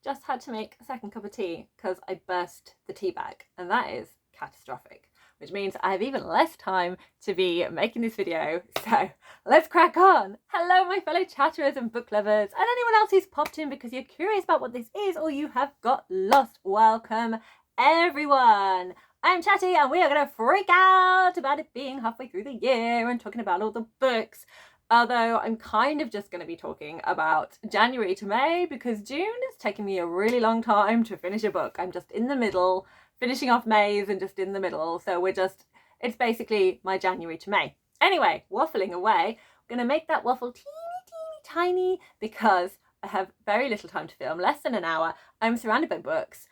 just had to make a second cup of tea because I burst the tea bag, and that is catastrophic, which means I have even less time to be making this video. So let's crack on. Hello, my fellow chatterers and book lovers, and anyone else who's popped in because you're curious about what this is or you have got lost. Welcome, everyone. I'm Chatty, and we are going to freak out about it being halfway through the year and talking about all the books. Although I'm kind of just going to be talking about January to May because June is taking me a really long time to finish a book. I'm just in the middle, finishing off May's and just in the middle. So it's basically my January to May. Anyway, waffling away. I'm going to make that waffle teeny tiny because I have very little time to film, less than an hour. I'm surrounded by books.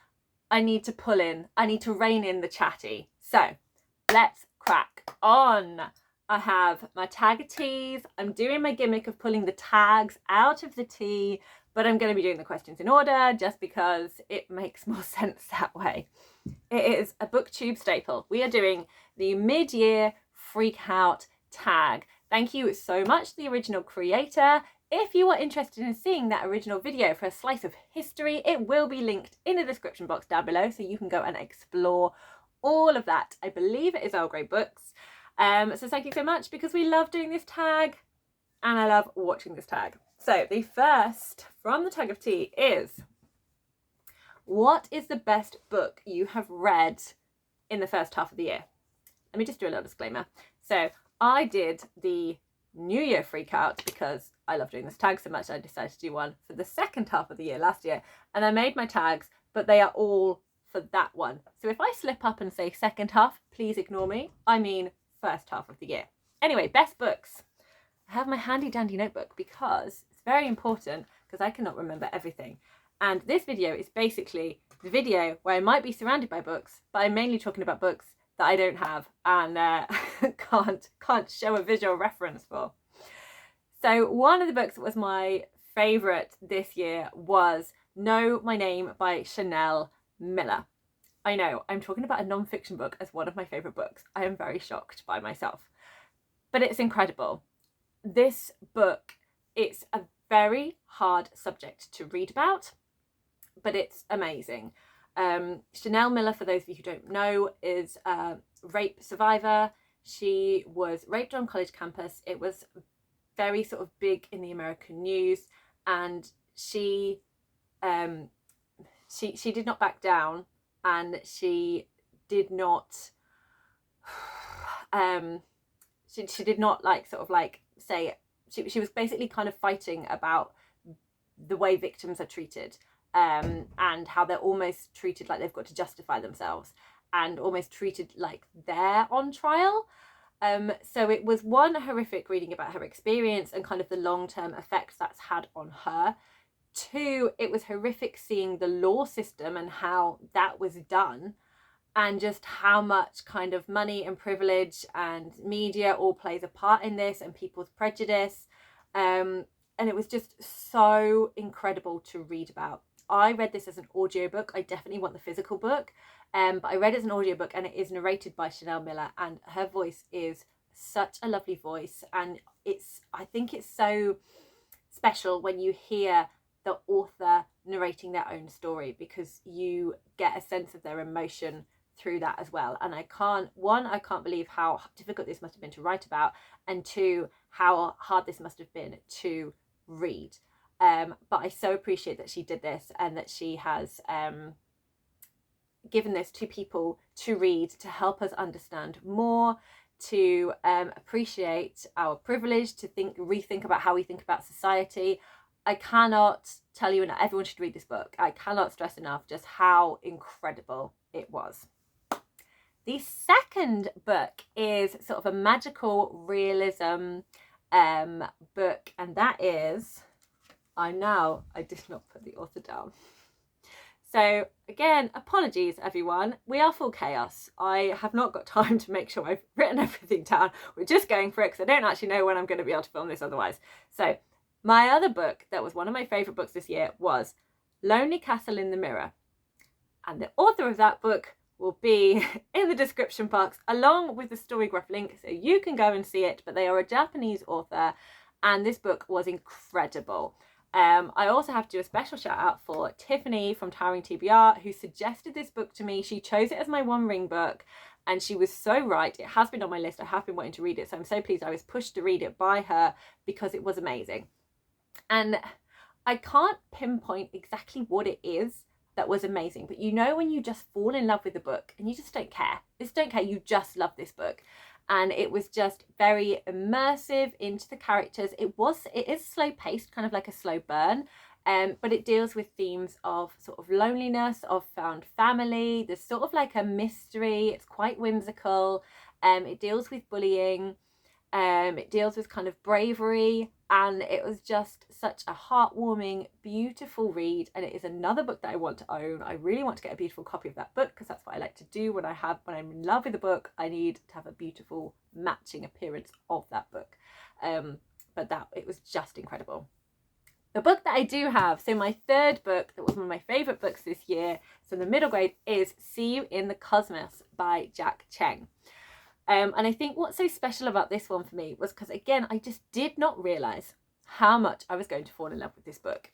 I need to rein in the chatty. So let's crack on. I have my tag teas. I'm doing my gimmick of pulling the tags out of the tea, but I'm going to be doing the questions in order just because it makes more sense that way. It is a Booktube staple. We are doing the mid-year freak out tag. Thank you so much to the original creator. If you are interested in seeing that original video for a slice of history, it will be linked in the description box down below so you can go and explore all of that. I believe it is Earl Grey Books. So thank you so much because we love doing this tag and I love watching this tag. So the first from the tag of tea is, what is the best book you have read in the first half of the year? Let me just do a little disclaimer. So I did the New Year freak out because I love doing this tag so much. I decided to do one for the second half of the year last year, and I made my tags, but they are all for that one. So if I slip up and say second half, please ignore me. I mean first half of the year. Anyway, best books. I have my handy dandy notebook because it's very important because I cannot remember everything. And this video is basically the video where I might be surrounded by books, but I'm mainly talking about books that I don't have and can't show a visual reference for. So one of the books that was my favourite this year was Know My Name by Chanel Miller. I know, I'm talking about a non-fiction book as one of my favourite books. I am very shocked by myself. But it's incredible. This book, it's a very hard subject to read about, but it's amazing. Chanel Miller, for those of you who don't know, is a rape survivor. She was raped on college campus. It was very sort of big in the American news, and she did not back down. And she did not, she did not say, she was basically kind of fighting about the way victims are treated, and how they're almost treated like they've got to justify themselves and almost treated like they're on trial. So it was one, horrific reading about her experience and kind of the long-term effects that's had on her. Two, it was horrific seeing the law system and how that was done, and just how much kind of money and privilege and media all plays a part in this, and people's prejudice. And it was just so incredible to read about. I read this as an audiobook. I definitely want the physical book, but I read it as an audiobook, and it is narrated by Chanel Miller, and her voice is such a lovely voice. And I think it's so special when you hear the author narrating their own story, because you get a sense of their emotion through that as well. And I can't believe how difficult this must have been to write about, and two, how hard this must have been to read. But I so appreciate that she did this, and that she has given this to people to read, to help us understand more, to appreciate our privilege, to rethink about how we think about society. I cannot tell you enough. Everyone should read this book. I cannot stress enough just how incredible it was. The second book is sort of a magical realism book, and that is, I did not put the author down. So again, apologies everyone. We are full chaos. I have not got time to make sure I've written everything down. We're just going for it because I don't actually know when I'm going to be able to film this otherwise. So my other book that was one of my favourite books this year was Lonely Castle in the Mirror. And the author of that book will be in the description box along with the Storygraph link, so you can go and see it. But they are a Japanese author, and this book was incredible. I also have to do a special shout out for Tiffany from Towering TBR, who suggested this book to me. She chose it as my One Ring book, and she was so right. It has been on my list. I have been wanting to read it, so I'm so pleased I was pushed to read it by her because it was amazing. And I can't pinpoint exactly what it is that was amazing, but you know when you just fall in love with the book and you just don't care. Just don't care. You just love this book. And it was just very immersive into the characters. It is slow paced, kind of like a slow burn, but it deals with themes of sort of loneliness, of found family. There's sort of like a mystery. It's quite whimsical. It deals with bullying. It deals with kind of bravery, and it was just such a heartwarming, beautiful read. And it is another book that I want to own. I really want to get a beautiful copy of that book because that's what I like to do when I'm in love with a book. I need to have a beautiful matching appearance of that book. But it was just incredible. The book that I do have, so my third book that was one of my favourite books this year, so the middle grade, is See You in the Cosmos by Jack Cheng. And I think what's so special about this one for me was because, again, I just did not realise how much I was going to fall in love with this book.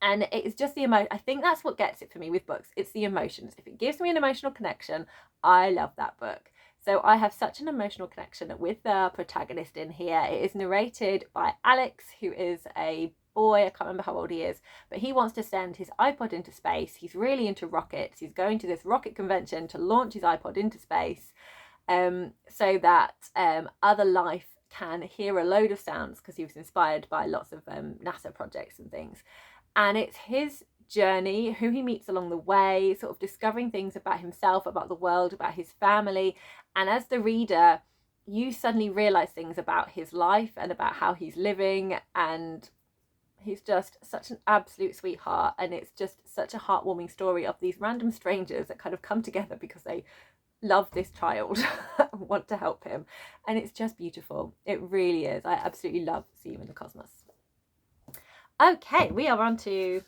And it is just the emotion. I think that's what gets it for me with books. It's the emotions. If it gives me an emotional connection, I love that book. So I have such an emotional connection with the protagonist in here. It is narrated by Alex, who is a boy. I can't remember how old he is, but he wants to send his iPod into space. He's really into rockets. He's going to this rocket convention to launch his iPod into space. So that other life can hear a load of sounds, because he was inspired by lots of NASA projects and things. And it's his journey, who he meets along the way, sort of discovering things about himself, about the world, about his family. And as the reader, you suddenly realise things about his life and about how he's living. And he's just such an absolute sweetheart. And it's just such a heartwarming story of these random strangers that kind of come together because they love this child and want to help him. And it's just beautiful. It really is. I absolutely love See You in the Cosmos. Okay, we are on to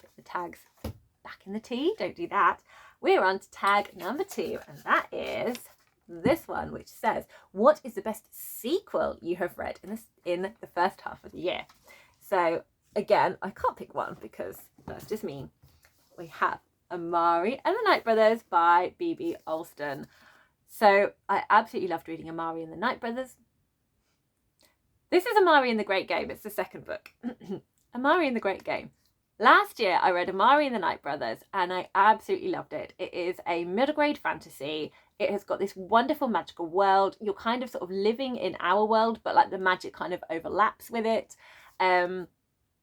put the tags back in the tea. Don't do that. We're on to tag number 2, and that is this one, which says, what is the best sequel you have read in the first half of the year? So again, I can't pick one because that's just me. We have Amari and the Night Brothers by B.B. Alston. So I absolutely loved reading Amari and the Night Brothers. This is Amari and the Great Game. It's the second book. Amari and the Great Game. Last year I read Amari and the Night Brothers and I absolutely loved it. It is a middle grade fantasy. It has got this wonderful magical world. You're kind of sort of living in our world, but like the magic kind of overlaps with it.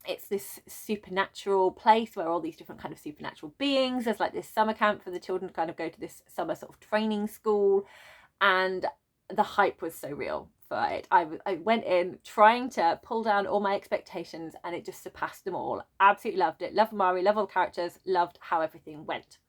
It's this supernatural place where all these different kind of supernatural beings. There's like this summer camp for the children to kind of go to this summer sort of training school. And the hype was so real for it. I went in trying to pull down all my expectations and it just surpassed them all. Absolutely loved it. Loved Mari, loved all the characters, loved how everything went.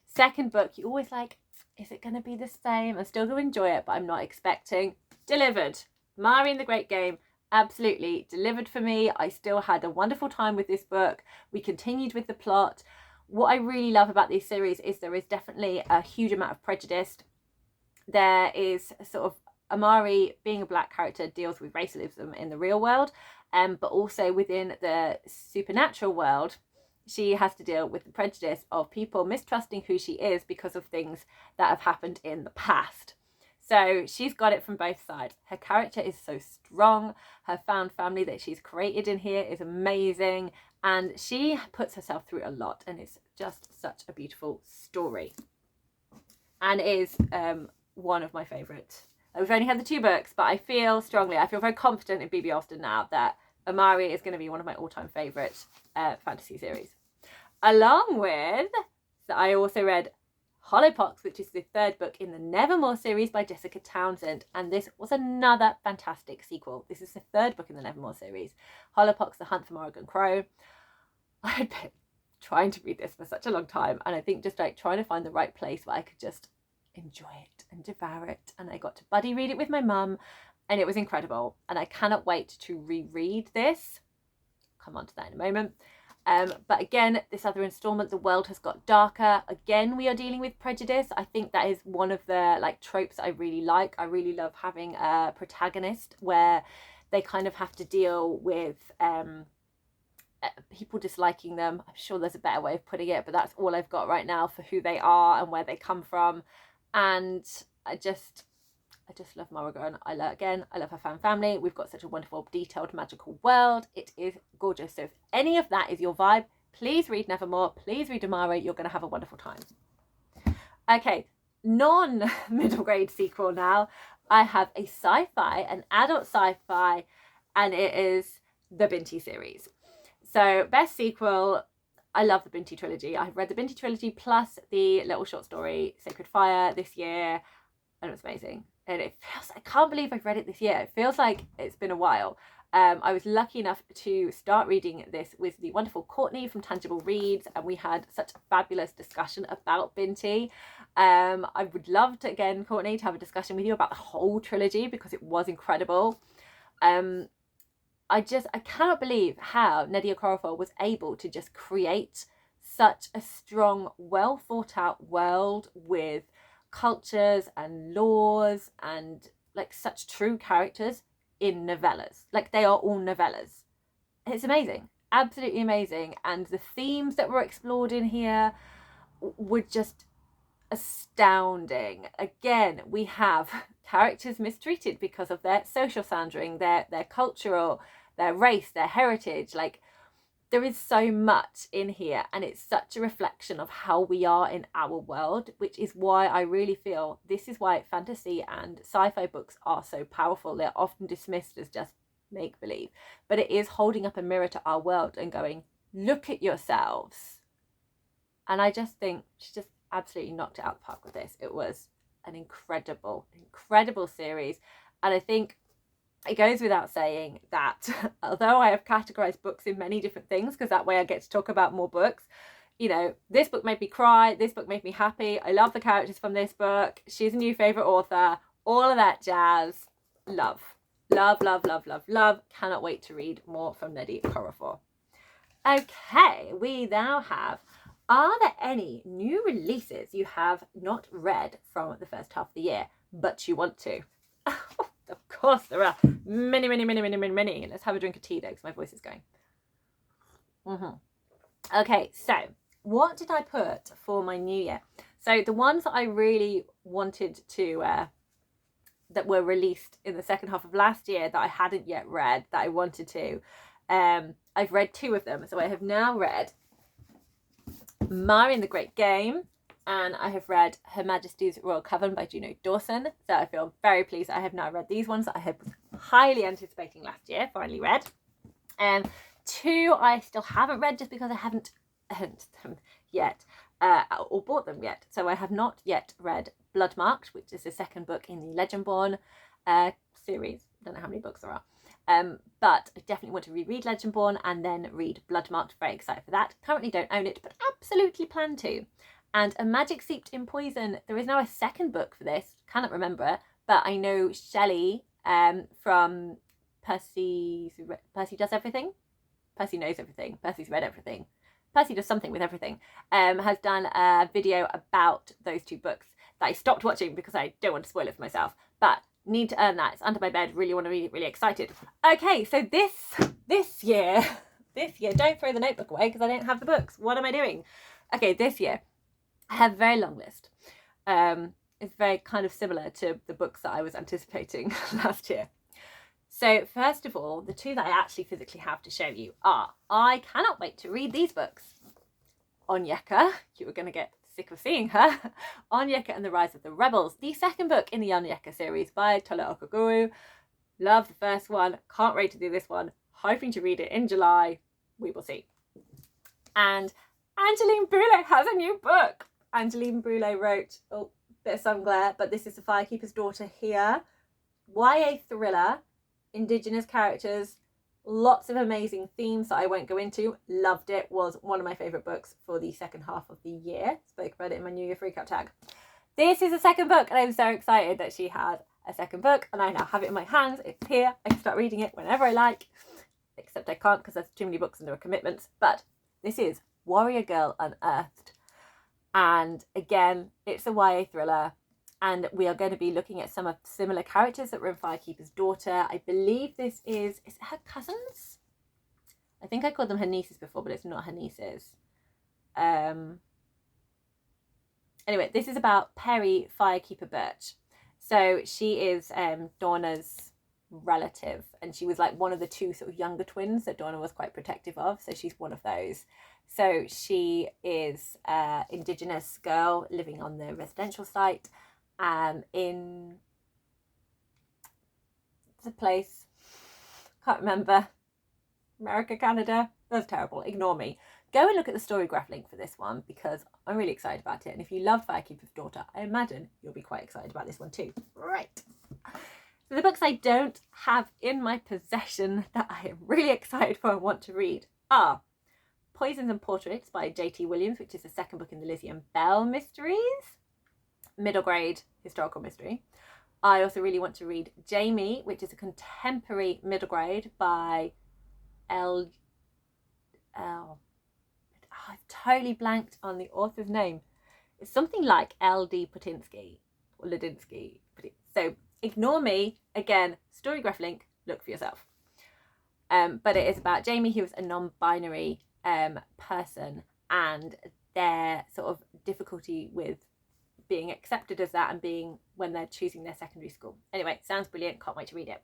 Second book, you're always like, is it going to be the same? I'm still going to enjoy it, but I'm not expecting. Delivered. Mari and the Great Game. Absolutely delivered for me. I still had a wonderful time with this book. We continued with the plot. What I really love about this series is there is definitely a huge amount of prejudice. There is sort of Amari, being a black character, deals with racism in the real world, but also within the supernatural world, she has to deal with the prejudice of people mistrusting who she is because of things that have happened in the past. So she's got it from both sides. Her character is so strong. Her found family that she's created in here is amazing. And she puts herself through a lot. And it's just such a beautiful story. And is one of my favourites. We've only had the 2 books, but I feel very confident in B.B. Alston now that Amari is going to be one of my all-time favourite fantasy series. Along with, I also read Hollowpox, which is the 3rd book in the Nevermore series by Jessica Townsend, and this was another fantastic sequel. This is the 3rd book in the Nevermore series. Hollowpox, The Hunt for Morrigan Crow. I had been trying to read this for such a long time, and I think just like trying to find the right place where I could just enjoy it and devour it, and I got to buddy read it with my mum, and it was incredible, and I cannot wait to reread this. Come on to that in a moment. But again, this other installment, the world has got darker. Again, we are dealing with prejudice. I think that is one of the like tropes I really like. I really love having a protagonist where they kind of have to deal with people disliking them. I'm sure there's a better way of putting it, but that's all I've got right now for who they are and where they come from. And I just love Morrigan. I love her fan family. We've got such a wonderful, detailed, magical world. It is gorgeous. So if any of that is your vibe, please read Nevermore. Please read Amara. You're going to have a wonderful time. Okay, non-middle grade sequel now. I have a sci-fi, an adult sci-fi, and it is the Binti series. So best sequel, I love the Binti trilogy. I've read the Binti trilogy plus the little short story Sacred Fire this year, and it was amazing. And it feels, I can't believe I've read it this year. It feels like it's been a while. I was lucky enough to start reading this with the wonderful Courtney from Tangible Reads, and we had such a fabulous discussion about Binti. I would love to, again, Courtney, to have a discussion with you about the whole trilogy because it was incredible. I cannot believe how Nnedi Okorafor was able to just create such a strong, well thought out world with cultures and laws and like such true characters in novellas. Like they are all novellas. It's amazing, absolutely amazing. And the themes that were explored in here were just astounding. Again, we have characters mistreated because of their social slandering, their cultural, their race, their heritage. Like there is so much in here, and it's such a reflection of how we are in our world, which is why I really feel this is why fantasy and sci-fi books are so powerful. They're often dismissed as just make-believe, but it is holding up a mirror to our world and going, look at yourselves. And I just think she just absolutely knocked it out of the park with this. It was an incredible series. And I think it goes without saying that although I have categorized books in many different things, because that way I get to talk about more books, you know, this book made me cry, this book made me happy, I love the characters from this book, she's a new favorite author, all of that jazz. Love. Cannot wait to read more from Nnedi Okorafor. Okay, we now have, are there any new releases you have not read from the first half of the year, but you want to? Of course there are many. Let's have a drink of tea though, because my voice is going. Okay, so what did I put for my new year? So the ones that I really wanted to, that were released in the second half of last year that I hadn't yet read, that I wanted to, I've read 2 of them. So I have now read Mari and the Great Game, and I have read Her Majesty's Royal Coven by Juno Dawson. So I feel very pleased I have now read these ones that I had highly anticipating last year, finally read. 2 I still haven't read just because I haven't earned them yet, or bought them yet. So I have not yet read Bloodmarked, which is the second book in the Legendborn series. Don't know how many books there are. But I definitely want to reread Legendborn and then read Bloodmarked. Very excited for that. Currently don't own it, but absolutely plan to. And A Magic Steeped in Poison. There is now a second book for this. Cannot remember, but I know Shelley from Percy Does Everything. Percy Knows Everything. Percy's Read Everything. Percy Does Something with Everything. Has done a video about those 2 books that I stopped watching because I don't want to spoil it for myself. But need to earn that. It's under my bed. Really want to read it. Really excited. Okay, so this year, don't throw the notebook away because I don't have the books. What am I doing? Okay, this year I have a very long list. It's very kind of similar to the books that I was anticipating last year. So first of all, the 2 that I actually physically have to show you are, I cannot wait to read these books. Onyeka, you were going to get sick of seeing her. Onyeka and the Rise of the Rebels, the second book in the Onyeka series by Tola Okoguru. Love the first one, can't wait to do this one. Hoping to read it in July, we will see. And Angeline Boulay has a new book. Angeline Boulay wrote, bit of sun glare, but this is The Firekeeper's Daughter here. YA thriller, Indigenous characters, lots of amazing themes that I won't go into. Loved it. Was one of my favourite books for the second half of the year. Spoke about it in my New Year Freakout tag. This is a second book, and I'm so excited that she had a second book, and I now have it in my hands. It's here. I can start reading it whenever I like, except I can't because there's too many books and there are commitments. But this is Warrior Girl Unearthed. And again, it's a YA thriller. And we are going to be looking at some of similar characters that were in Firekeeper's Daughter. I believe this is it her cousins? I think I called them her nieces before, but it's not her nieces. Anyway, this is about Perry Firekeeper Birch. So she is Donna's relative, and she was like one of the two sort of younger twins that Donna was quite protective of. So she's one of those. So she is an Indigenous girl living on the residential site in the place, can't remember, America, Canada. That's terrible, ignore me. Go and look at the story graph link for this one because I'm really excited about it. And if you love Firekeeper's Daughter, I imagine you'll be quite excited about this one too. Right. So the books I don't have in my possession that I am really excited for and want to read are Poisons and Portraits by J.T. Williams, which is the second book in the Lizzie and Bell mysteries. Middle grade historical mystery. I also really want to read Jamie, which is a contemporary middle grade by I've totally blanked on the author's name. It's something like L.D. Putinsky or Ladinsky. So ignore me. Again, story graph link, look for yourself. But it is about Jamie, who is a non-binary person, and their sort of difficulty with being accepted as that and being when they're choosing their secondary school. Anyway, sounds brilliant. Can't wait to read it.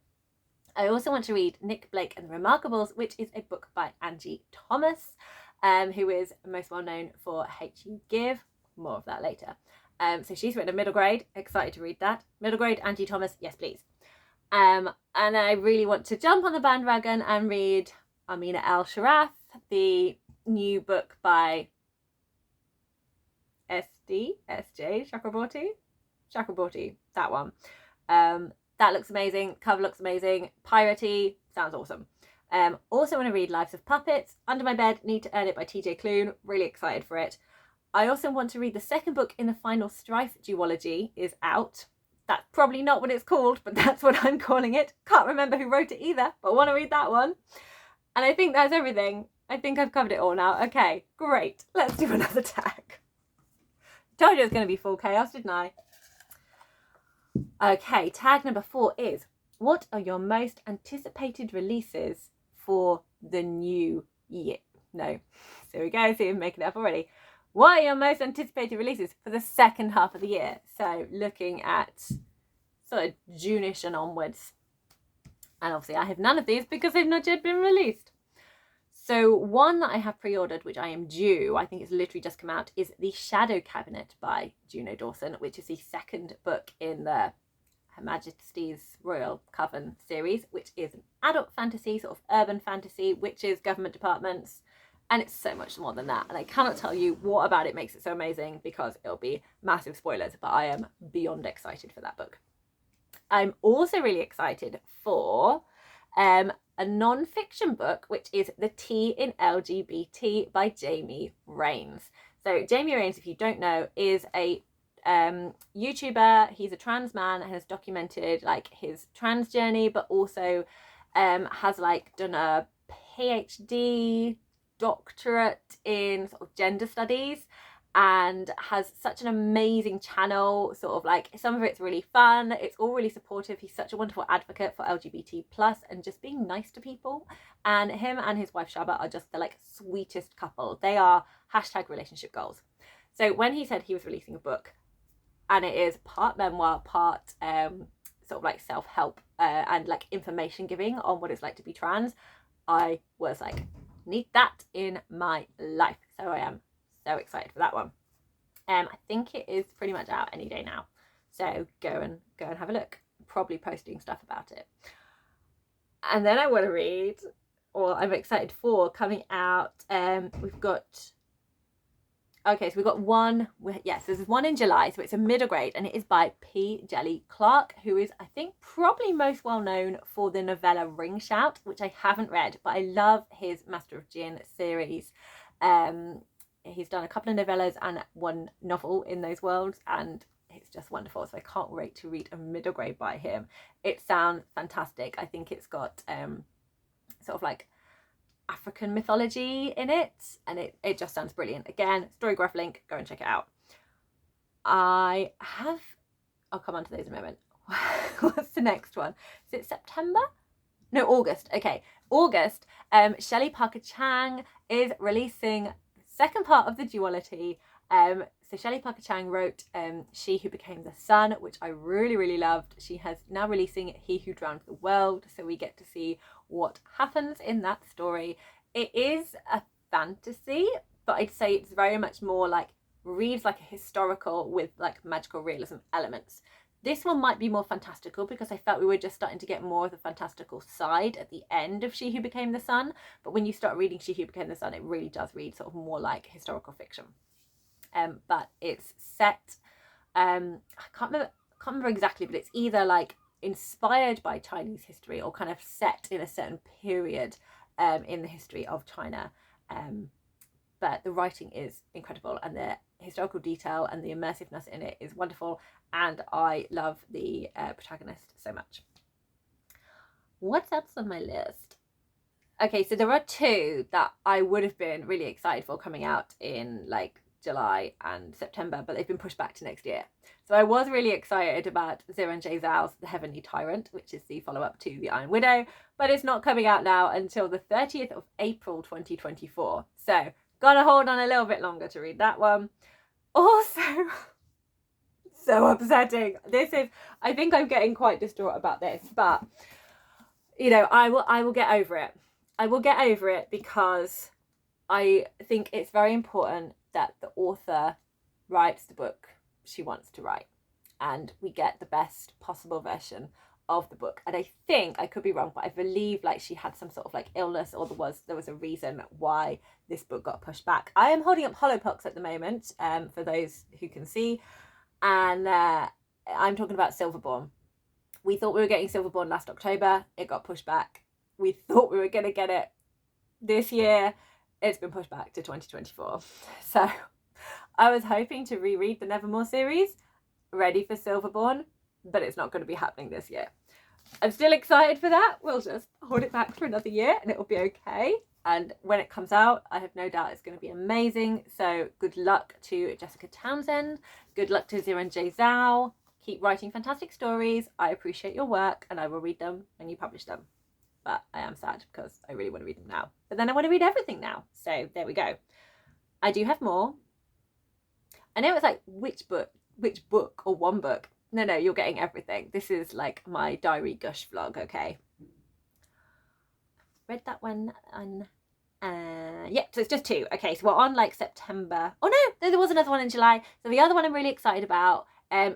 I also want to read Nick Blake and the Remarkables, which is a book by Angie Thomas, who is most well known for Hate You Give. More of that later. So she's written a middle grade. Excited to read that. Middle grade, Angie Thomas, yes please. And I really want to jump on the bandwagon and read Amina El-Sharaf, the new book by S.J. Chakraborty, that one. That looks amazing. Cover looks amazing. Piratey sounds awesome. Also want to read Lives of Puppets. Under My Bed, Need to Earn It by TJ Klune. Really excited for it. I also want to read the second book in the Final Strife duology is out. That's probably not what it's called, but that's what I'm calling it. Can't remember who wrote it either, but I want to read that one. And I think that's everything. I think I've covered it all now. Okay, great. Let's do another tag. Told you it was going to be full chaos, didn't I? Okay, tag number 4 is, what are your most anticipated releases for the new year? No, there we go, see I'm making it up already. What are your most anticipated releases for the second half of the year? So looking at sort of June-ish and onwards. And obviously I have none of these because they've not yet been released. So one that I have pre-ordered, which I am due, I think it's literally just come out, is The Shadow Cabinet by Juno Dawson, which is the second book in the Her Majesty's Royal Coven series, which is an adult fantasy, sort of urban fantasy, witches, government departments, and it's so much more than that. And I cannot tell you what about it makes it so amazing because it'll be massive spoilers, but I am beyond excited for that book. I'm also really excited for a non-fiction book, which is The T in LGBT by Jamie Rains. So Jamie Rains, if you don't know, is a YouTuber. He's a trans man and has documented like his trans journey, but also has like done a PhD doctorate in sort of gender studies, and has such an amazing channel. Sort of like some of it's really fun, it's all really supportive. He's such a wonderful advocate for LGBT plus and just being nice to people, and him and his wife Shaba are just the like sweetest couple. They are #relationship goals. So when he said he was releasing a book and it is part memoir, part sort of like self-help and like information giving on what it's like to be trans, I was like, need that in my life. So I am so excited for that one. I think it is pretty much out any day now, so go and have a look. I'm probably posting stuff about it. And then I want to read, or I'm excited for, coming out. We've got one. Yes, there's one in July, so it's a middle grade, and it is by P. Jelly Clark, who is, I think, probably most well known for the novella Ring Shout, which I haven't read, but I love his Master of Jinn series. He's done a couple of novellas and one novel in those worlds, and it's just wonderful. So I can't wait to read a middle grade by him. It sounds fantastic. I think it's got sort of like African mythology in it, and it just sounds brilliant. Again, storygraph link, go and check it out. I'll come on to those in a moment. What's the next one? Is it September? no, August. Okay, August. Shelley Parker Chang is releasing the second part of the duology. So Shelley Parker Chang wrote She Who Became the Sun, which I really, really loved. She has now releasing He Who Drowned the World, so we get to see what happens in that story. It is a fantasy, but I'd say it's very much more like, reads like a historical with like magical realism elements. This one might be more fantastical because I felt we were just starting to get more of the fantastical side at the end of She Who Became the Sun. But when you start reading She Who Became the Sun, it really does read sort of more like historical fiction. But it's set, I can't remember exactly, but it's either like inspired by Chinese history or kind of set in a certain period in the history of China. But the writing is incredible, and the historical detail and the immersiveness in it is wonderful, and I love the protagonist so much. What else on my list? Okay, so there are two that I would have been really excited for coming out in like July and September, but they've been pushed back to next year. So I was really excited about Xiranjay Zhao's The Heavenly Tyrant, which is the follow-up to The Iron Widow, but it's not coming out now until the 30th of April 2024. So gotta hold on a little bit longer to read that one. Also, so upsetting. This is, I think I'm getting quite distraught about this, but you know, I will get over it. I will get over it because I think it's very important that the author writes the book she wants to write, and we get the best possible version of the book. And I think, I could be wrong, but I believe like she had some sort of like illness, or there was a reason why this book got pushed back. I am holding up Hollowpox at the moment, for those who can see, and I'm talking about Silverborn. We thought we were getting Silverborn last October. It got pushed back. We thought we were going to get it this year. It's been pushed back to 2024. So I was hoping to reread the Nevermore series, ready for Silverborn, but it's not going to be happening this year. I'm still excited for that. We'll just hold it back for another year and it'll be okay. And when it comes out, I have no doubt it's going to be amazing. So good luck to Jessica Townsend. Good luck to Xiranjay Zhao. Keep writing fantastic stories. I appreciate your work and I will read them when you publish them. But I am sad because I really want to read them now. But then I want to read everything now. So there we go. I do have more. I know it's like, which book or one book? No, you're getting everything. This is like my diary gush vlog, okay? Read that one on, yeah, so it's just two. Okay, so we're on like September. Oh no, there was another one in July. So the other one I'm really excited about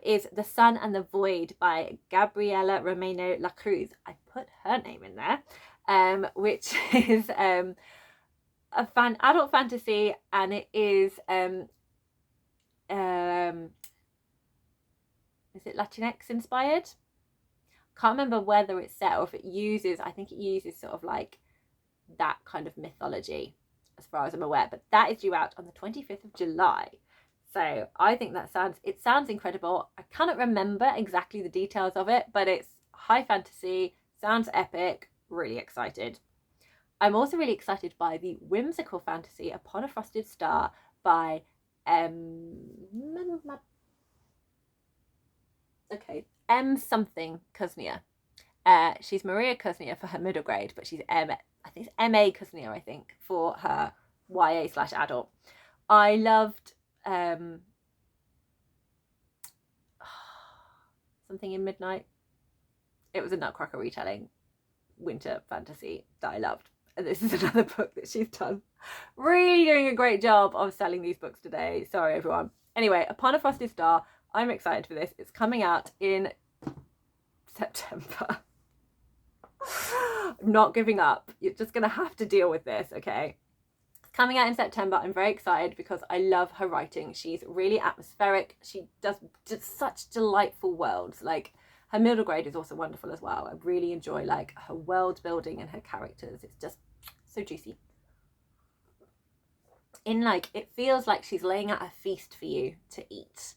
is The Sun and the Void by Gabriela Romero La Cruz. I put her name in there, which is a adult fantasy, and it is it Latinx inspired? Can't remember whether it's set or if it uses, I think it uses sort of like that kind of mythology as far as I'm aware, but that is due out on the 25th of July. So I think that sounds incredible. I cannot remember exactly the details of it, but it's high fantasy, sounds epic, really excited. I'm also really excited by the whimsical fantasy Upon a Frosted Star by M something Kuznia. She's Maria Kuznia for her middle grade, but she's I think it's M.A. Kuznia, I think, for her YA/adult. I loved Something in Midnight. It was a Nutcracker retelling winter fantasy that I loved. And this is another book that she's done. Really doing a great job of selling these books today. Sorry, everyone. Anyway, Upon a Frosted Star. I'm excited for this. It's coming out in September. I'm not giving up. You're just going to have to deal with this, okay? It's coming out in September. I'm very excited because I love her writing. She's really atmospheric. She does just such delightful worlds. Like, her middle grade is also wonderful as well. I really enjoy like her world building and her characters. It's just so juicy. It feels like she's laying out a feast for you to eat.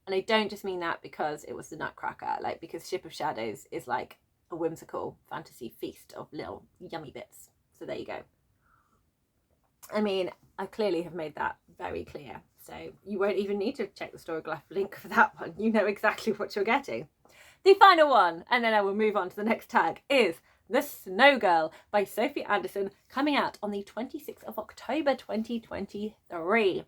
And I don't just mean that because it was the Nutcracker, like because Ship of Shadows is like a whimsical fantasy feast of little yummy bits. So there you go. I mean, I clearly have made that very clear. So you won't even need to check the Storygraph link for that one. You know exactly what you're getting. The final one, and then I will move on to the next tag, is The Snow Girl by Sophie Anderson, coming out on the 26th of October 2023.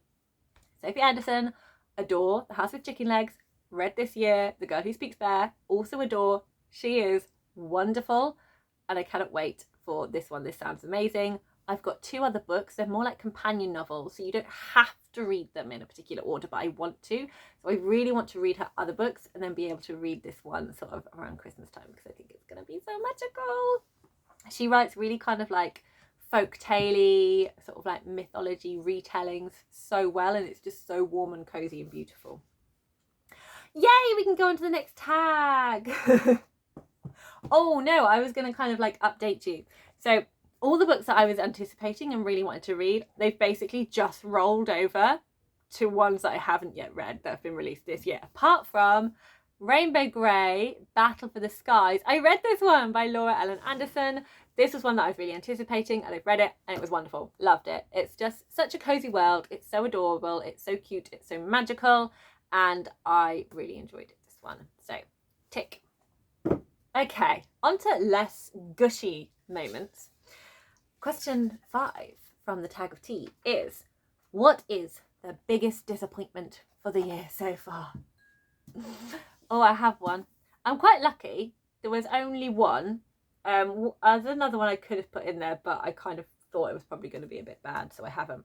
Sophie Anderson, adore The House with Chicken Legs, read this year The Girl Who Speaks Bear, also adore. She is wonderful and I cannot wait for this one. This sounds amazing. I've got 2 other books. They're more like companion novels, so you don't have to read them in a particular order, but I want to. So I really want to read her other books and then be able to read this one sort of around Christmas time because I think it's going to be so magical. She writes really kind of like folk-tale-y, sort of like mythology retellings so well, and it's just so warm and cozy and beautiful. Yay, we can go on to the next tag. Oh no, I was going to kind of like update you. So all the books that I was anticipating and really wanted to read, they've basically just rolled over to ones that I haven't yet read that have been released this year, apart from Rainbow Grey, Battle for the Skies. I read this one by Laura Ellen Anderson. This was one that I was really anticipating and I've read it and it was wonderful. Loved it. It's just such a cozy world. It's so adorable. It's so cute. It's so magical. And I really enjoyed this one. So, tick. Okay, on to less gushy moments. Question 5 from the Tag of Tea is, what is the biggest disappointment for the year so far? Oh, I have one. I'm quite lucky. There was only one. There's another one I could have put in there, but I kind of thought it was probably going to be a bit bad, so I haven't.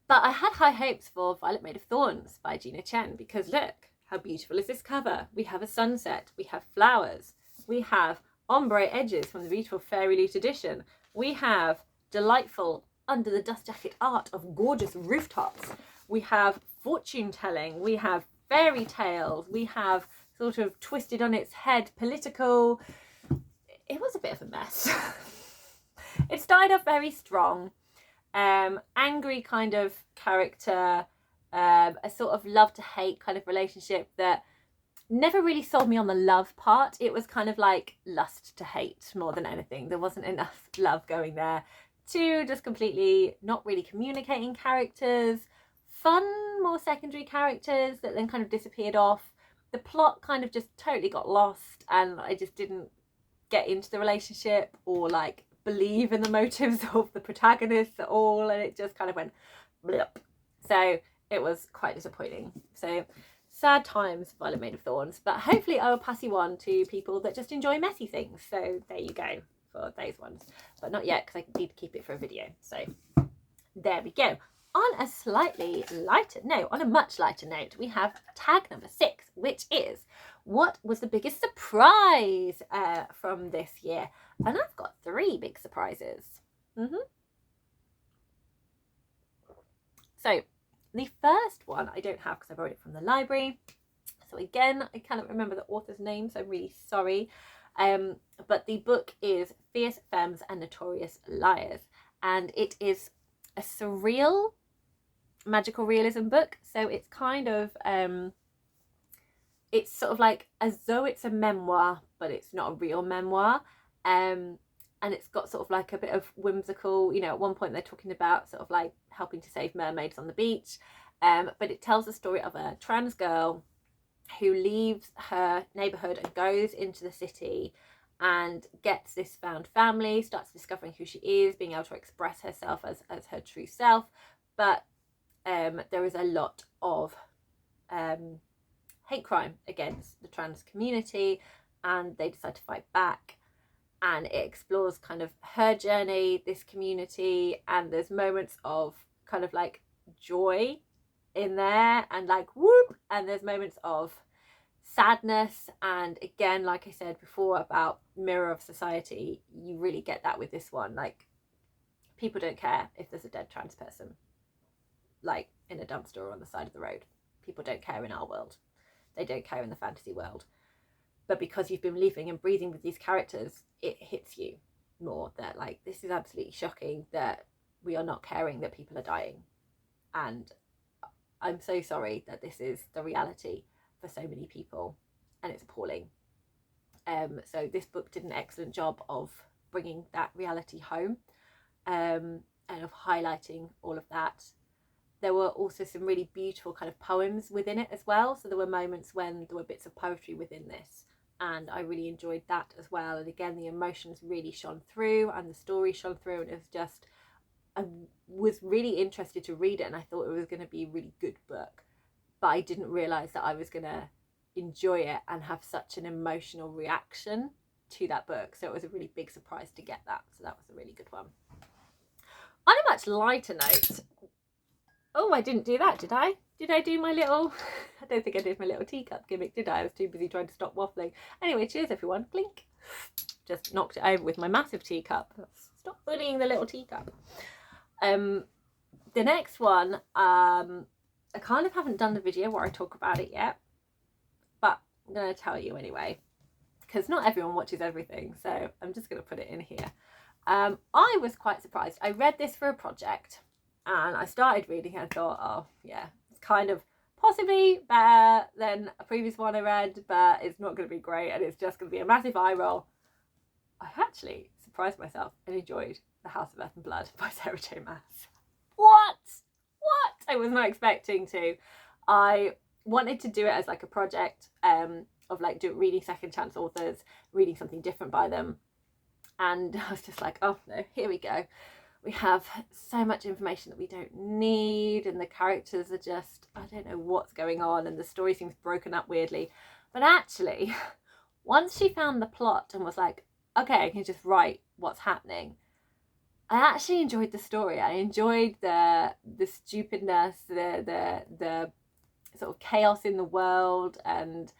But I had high hopes for Violet Made of Thorns by Gina Chen, because look, how beautiful is this cover? We have a sunset, we have flowers, we have ombre edges from the beautiful Fairy Loot edition, we have delightful under the dust jacket art of gorgeous rooftops, we have fortune telling, we have fairy tales, we have sort of twisted on its head political. It was a bit of a mess. It started off very strong, angry kind of character, a sort of love to hate kind of relationship that never really sold me on the love part. It was kind of like lust to hate more than anything. There wasn't enough love going there. 2 just completely not really communicating characters, fun more secondary characters that then kind of disappeared off. The plot kind of just totally got lost and I just didn't get into the relationship or like believe in the motives of the protagonists at all, and it just kind of went blip. So it was quite disappointing. So sad times, Violet Made of Thorns, but hopefully I will pass you on to people that just enjoy messy things. So there you go for those ones, but not yet because I need to keep it for a video. So there we go. On a slightly lighter note, on a much lighter note, we have tag number 6, which is, what was the biggest surprise from this year? And I've got 3 big surprises. So the first one I don't have because I borrowed it from the library. So again, I cannot remember the author's name, so I'm really sorry. But the book is Fierce Femmes and Notorious Liars. And it is a surreal magical realism book. So it's kind of, it's sort of like as though it's a memoir, but it's not a real memoir. And it's got sort of like a bit of whimsical, you know, at one point they're talking about sort of like helping to save mermaids on the beach. But it tells the story of a trans girl who leaves her neighborhood and goes into the city and gets this found family, starts discovering who she is, being able to express herself as her true self. But there is a lot of hate crime against the trans community, and they decide to fight back. And it explores kind of her journey, this community, and there's moments of kind of like joy in there and like whoop, and there's moments of sadness. And again, like I said before about mirror of society, you really get that with this one. Like, people don't care if there's a dead trans person like in a dumpster or on the side of the road. People don't care in our world. They don't care in the fantasy world. But because you've been living and breathing with these characters, it hits you more that like, this is absolutely shocking that we are not caring that people are dying. And I'm so sorry that this is the reality for so many people, and it's appalling. So this book did an excellent job of bringing that reality home, and of highlighting all of that. There were also some really beautiful kind of poems within it as well. So there were moments when there were bits of poetry within this and I really enjoyed that as well. And again, the emotions really shone through and the story shone through, and it was just, I was really interested to read it, and I thought it was going to be a really good book, but I didn't realize that I was going to enjoy it and have such an emotional reaction to that book. So it was a really big surprise to get that. So that was a really good one. On a much lighter note, oh, I didn't do that, did I? Did I do my little, I don't think I did my little teacup gimmick, did I? I was too busy trying to stop waffling. Anyway, cheers everyone, blink. Just knocked it over with my massive teacup. Stop bullying the little teacup. The next one, I kind of haven't done the video where I talk about it yet, but I'm going to tell you anyway, because not everyone watches everything, so I'm just going to put it in here. I was quite surprised. I read this for a project, and I started reading it and thought, oh yeah, it's kind of possibly better than a previous one I read, but it's not going to be great, and it's just going to be a massive eye roll. I actually surprised myself and enjoyed The House of Earth and Blood by Sarah J. Maas. What? I was not expecting to. I wanted to do it as like a project of like reading second chance authors, reading something different by them. And I was just like, oh no, here we go. We have so much information that we don't need, and the characters are just, I don't know what's going on, and the story seems broken up weirdly. But actually, once she found the plot and was like, okay, I can just write what's happening, I actually enjoyed the story. I enjoyed the stupidness, the sort of chaos in the world, and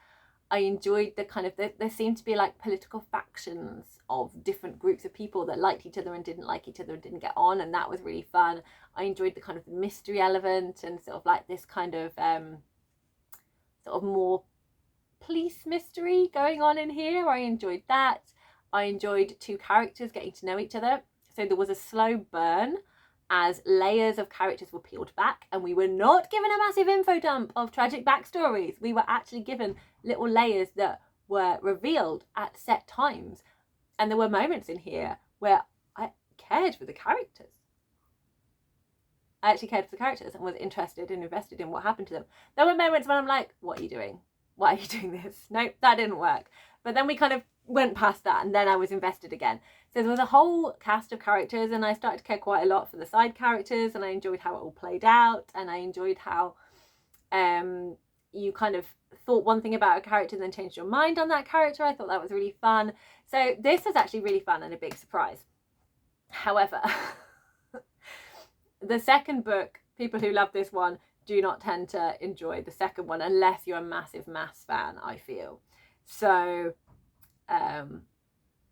I enjoyed the kind of, there seemed to be like political factions of different groups of people that liked each other and didn't like each other and didn't get on, and that was really fun. I enjoyed the kind of mystery element and sort of like this kind of sort of more police mystery going on in here. I enjoyed that. I enjoyed two characters getting to know each other. So there was a slow burn as layers of characters were peeled back, and we were not given a massive info dump of tragic backstories. We were actually given little layers that were revealed at set times. And there were moments in here where I cared for the characters. I actually cared for the characters and was interested and invested in what happened to them. There were moments when I'm like, what are you doing? Why are you doing this? Nope, that didn't work. But then we kind of went past that, and then I was invested again. So there was a whole cast of characters, and I started to care quite a lot for the side characters, and I enjoyed how it all played out, and I enjoyed how you kind of thought one thing about a character and then changed your mind on that character. I thought that was really fun. So this was actually really fun and a big surprise. However, the second book, people who love this one do not tend to enjoy the second one unless you're a massive Maas fan, I feel. So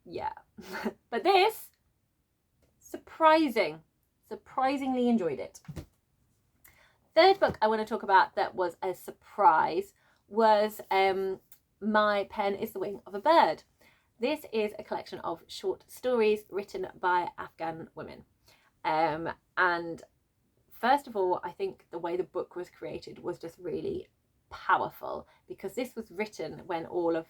yeah. But this, surprisingly enjoyed it. Third book I want to talk about that was a surprise was My Pen is the Wing of a Bird. This is a collection of short stories written by Afghan women. And first of all, I think the way the book was created was just really powerful, because this was written when all of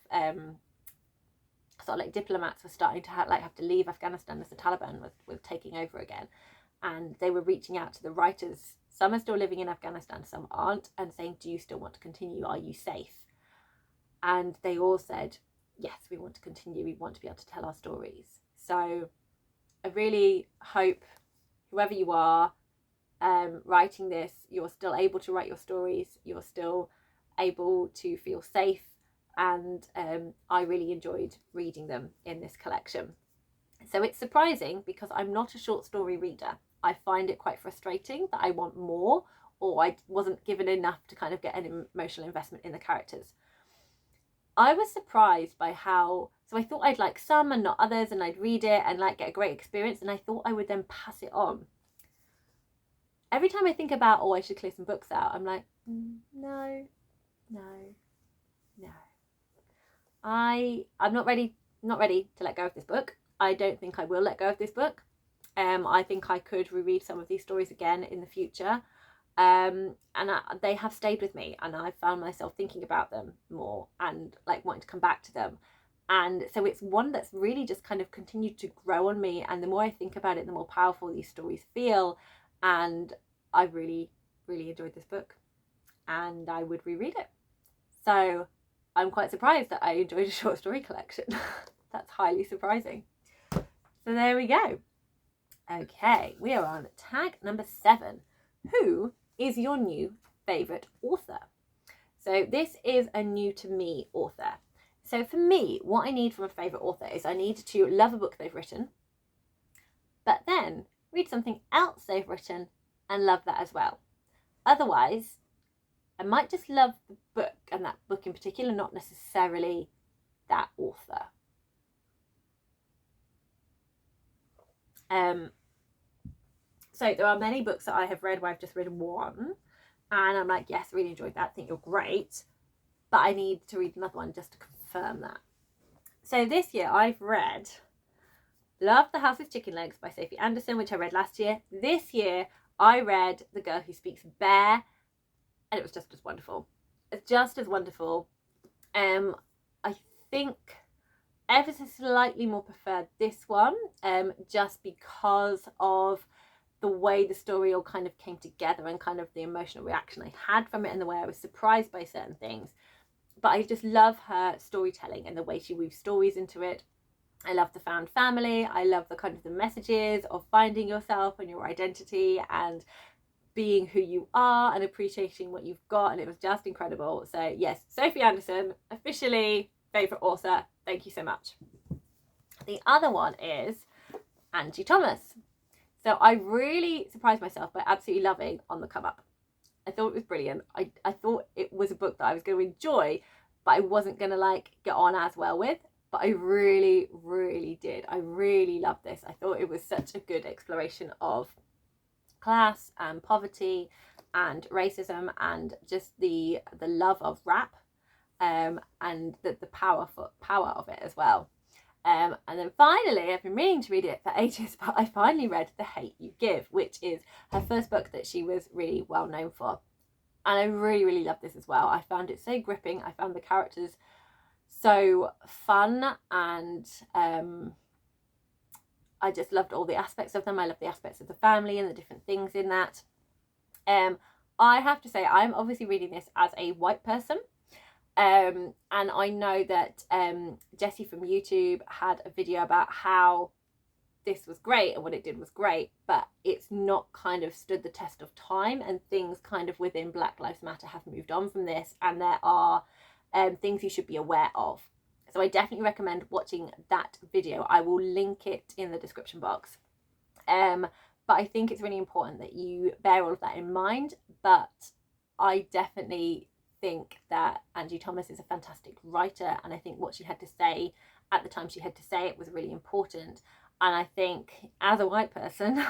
sort of like diplomats were starting to have to leave Afghanistan as the Taliban was taking over again, and they were reaching out to the writers. Some are still living in Afghanistan, some aren't, and saying, do you still want to continue? Are you safe? And they all said, yes, we want to continue. We want to be able to tell our stories. So I really hope whoever you are writing this, you're still able to write your stories. You're still able to feel safe. And I really enjoyed reading them in this collection. So it's surprising because I'm not a short story reader. I find it quite frustrating that I want more, or I wasn't given enough to kind of get an emotional investment in the characters. I was surprised by how, so I thought I'd like some and not others, and I'd read it and like get a great experience, and I thought I would then pass it on. Every time I think about, oh, I should clear some books out, I'm like, no. I'm not ready to let go of this book. I don't think I will let go of this book. I think I could reread some of these stories again in the future. They have stayed with me, and I found myself thinking about them more and like wanting to come back to them. And so it's one that's really just kind of continued to grow on me. And the more I think about it, the more powerful these stories feel. And I really, really enjoyed this book, and I would reread it. So I'm quite surprised that I enjoyed a short story collection. That's highly surprising. So there we go. Okay, we are on tag number 7. Who is your new favourite author? So this is a new to me author. So for me, what I need from a favourite author is I need to love a book they've written, but then read something else they've written and love that as well. Otherwise, I might just love the book, and that book in particular, not necessarily that author. So there are many books that I have read where I've just read one and I'm like, yes, really enjoyed that, think you're great, but I need to read another one just to confirm that. So this year I've read Love the House with Chicken Legs by Sophie Anderson, which I read last year. This year I read The Girl Who Speaks Bear, and it was just as wonderful. It's just as wonderful. I think ever so slightly more preferred this one, just because of the way the story all kind of came together and kind of the emotional reaction I had from it and the way I was surprised by certain things. But I just love her storytelling and the way she weaves stories into it. I love the found family. I love the kind of the messages of finding yourself and your identity and being who you are and appreciating what you've got, and it was just incredible. So yes, Sophie Anderson, officially favourite author. Thank you so much. The other one is Angie Thomas. So I really surprised myself by absolutely loving On the Come Up. I thought it was brilliant. I thought it was a book that I was going to enjoy, but I wasn't going to like get on as well with. But I really, really did. I really loved this. I thought it was such a good exploration of class and poverty and racism and just the love of rap, and the power of it as well. And then finally, I've been meaning to read it for ages, but I finally read The Hate U Give, which is her first book that she was really well known for. And I really, really loved this as well. I found it so gripping. I found the characters so fun, and I just loved all the aspects of them. I loved the aspects of the family and the different things in that. I have to say, I'm obviously reading this as a white person. And I know that Jessie from YouTube had a video about how this was great and what it did was great, but it's not kind of stood the test of time, and things kind of within Black Lives Matter have moved on from this, and there are things you should be aware of. So I definitely recommend watching that video. I will link it in the description box. But I think it's really important that you bear all of that in mind. But I definitely think that Angie Thomas is a fantastic writer, and I think what she had to say at the time she had to say it was really important. And I think as a white person,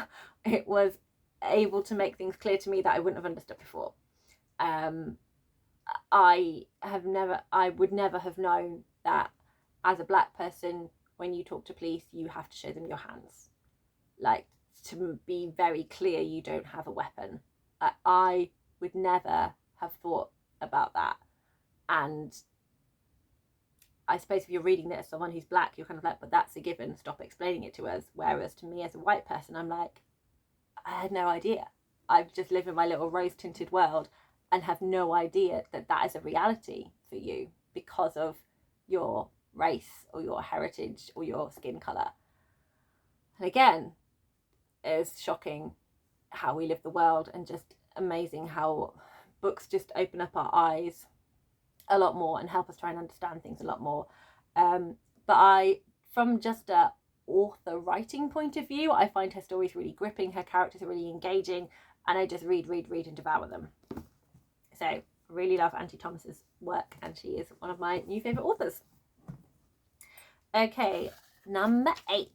it was able to make things clear to me that I wouldn't have understood before. I would never have known that as a black person, when you talk to police, you have to show them your hands. Like, to be very clear, you don't have a weapon. I would never have thought about that. And I suppose if you're reading this, someone who's black, you're kind of like, but that's a given, stop explaining it to us. Whereas to me as a white person, I'm like, I had no idea. I just live in my little rose tinted world and have no idea that that is a reality for you because of your race or your heritage or your skin colour. And again, it's shocking how we live the world, and just amazing how books just open up our eyes a lot more and help us try and understand things a lot more. But from just a author writing point of view, I find her stories really gripping, her characters are really engaging, and I just read and devour them. So I really love Angie Thomas's work, and she is one of my new favourite authors. Okay, number 8.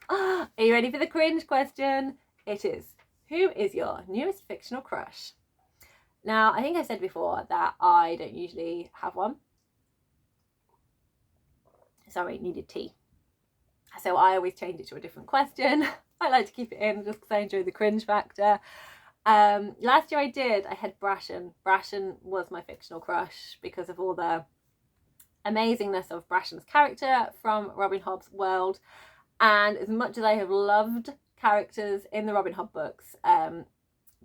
Are you ready for the cringe question? It is, who is your newest fictional crush? Now, I think I said before that I don't usually have one. Sorry, needed tea. So I always change it to a different question. I like to keep it in just because I enjoy the cringe factor. Last year I had Brashen. Brashen was my fictional crush because of all the amazingness of Brashen's character from Robin Hobb's world. And as much as I have loved characters in the Robin Hobb books,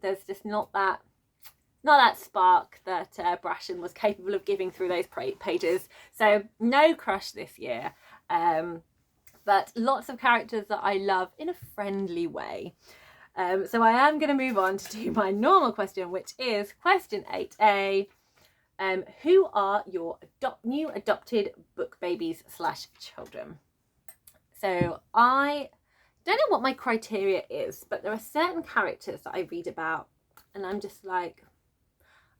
there's just not that not that spark that Brashen was capable of giving through those pages. So no crush this year, but lots of characters that I love in a friendly way. So I am going to move on to do my normal question, which is question 8A. Who are your new adopted book babies / children? So I don't know what my criteria is, but there are certain characters that I read about and I'm just like,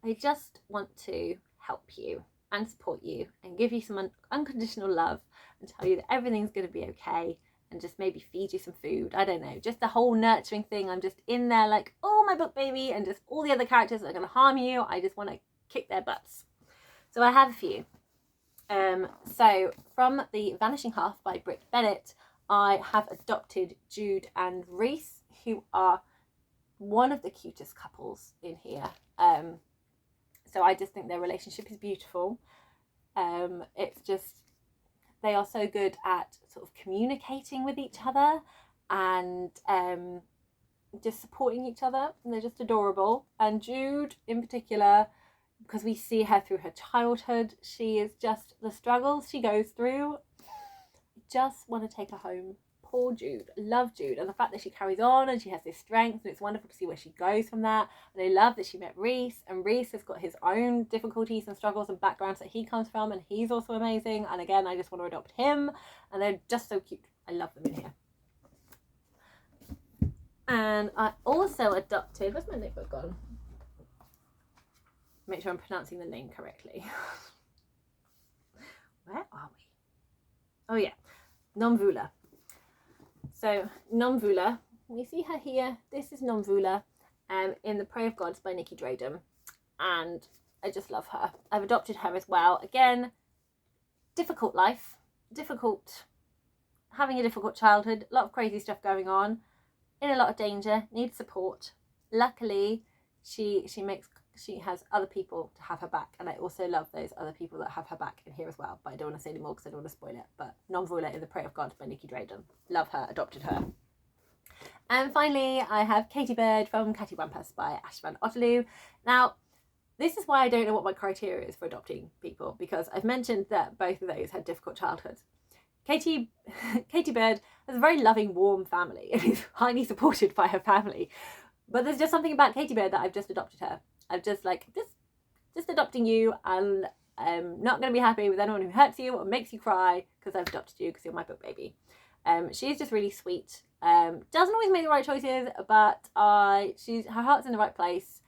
I just want to help you and support you and give you some unconditional love and tell you that everything's going to be okay and just maybe feed you some food. I don't know, just the whole nurturing thing. I'm just in there like, oh, my book baby, and just all the other characters that are going to harm you, I just want to kick their butts. So I have a few. So from The Vanishing Half by Britt Bennett, I have adopted Jude and Reese, who are one of the cutest couples in here. So I just think their relationship is beautiful. It's just, they are so good at sort of communicating with each other and just supporting each other, and they're just adorable. And Jude in particular, because we see her through her childhood, she is just, the struggles she goes through, just want to take her home. Poor Jude. Love Jude, and the fact that she carries on and she has this strength, and it's wonderful to see where she goes from that. And I love that she met Reese, and Reese has got his own difficulties and struggles and backgrounds that he comes from, and he's also amazing. And again, I just want to adopt him, and they're just so cute. I love them in here. And I also adopted, where's my notebook gone? Make sure I'm pronouncing the name correctly. Where are we? Oh yeah, Nomvula. So Nomvula, we see her here. This is Nomvula in The Prey of Gods by Nikki Draden, and I just love her. I've adopted her as well. Again, difficult life, having a difficult childhood, a lot of crazy stuff going on, in a lot of danger, needs support. Luckily, she has other people to have her back, and I also love those other people that have her back in here as well, but I don't want to say any more because I don't want to spoil it. But Nomvula in The Prey of God by Nikki Draden, love her, adopted her. And finally, I have Katie Bird from Catty Wampus by Ashman Otterloo. Now, this is why I don't know what my criteria is for adopting people, because I've mentioned that both of those had difficult childhoods. Katie Bird has a very loving, warm family and is highly supported by her family, but there's just something about Katie Bird that I've just adopted her. I'm just like, just adopting you, and I'm not going to be happy with anyone who hurts you or makes you cry because I've adopted you because you're my book baby. She's just really sweet. Doesn't always make the right choices, but her heart's in the right place.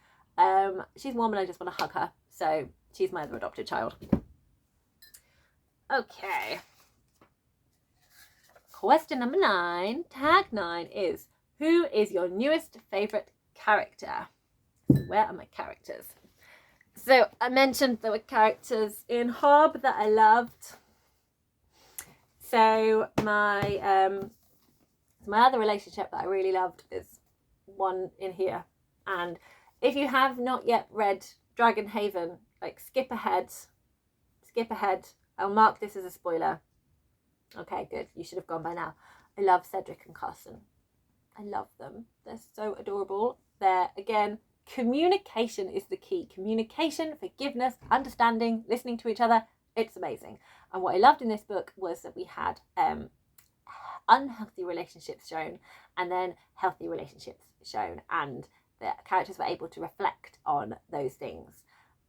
She's warm and I just want to hug her. So she's my other adopted child. Okay. Question number 9, tag 9 is, who is your newest favourite character? Where are my characters? So I mentioned there were characters in Hob that I loved. So my other relationship that I really loved is one in here. And if you have not yet read Dragon Haven, like skip ahead. I'll mark this as a spoiler. Okay, good. You should have gone by now. I love Cedric and Carson. I love them. They're so adorable. They're, again, communication is the key. Communication, forgiveness, understanding, listening to each other. It's amazing. And what I loved in this book was that we had unhealthy relationships shown and then healthy relationships shown. And the characters were able to reflect on those things.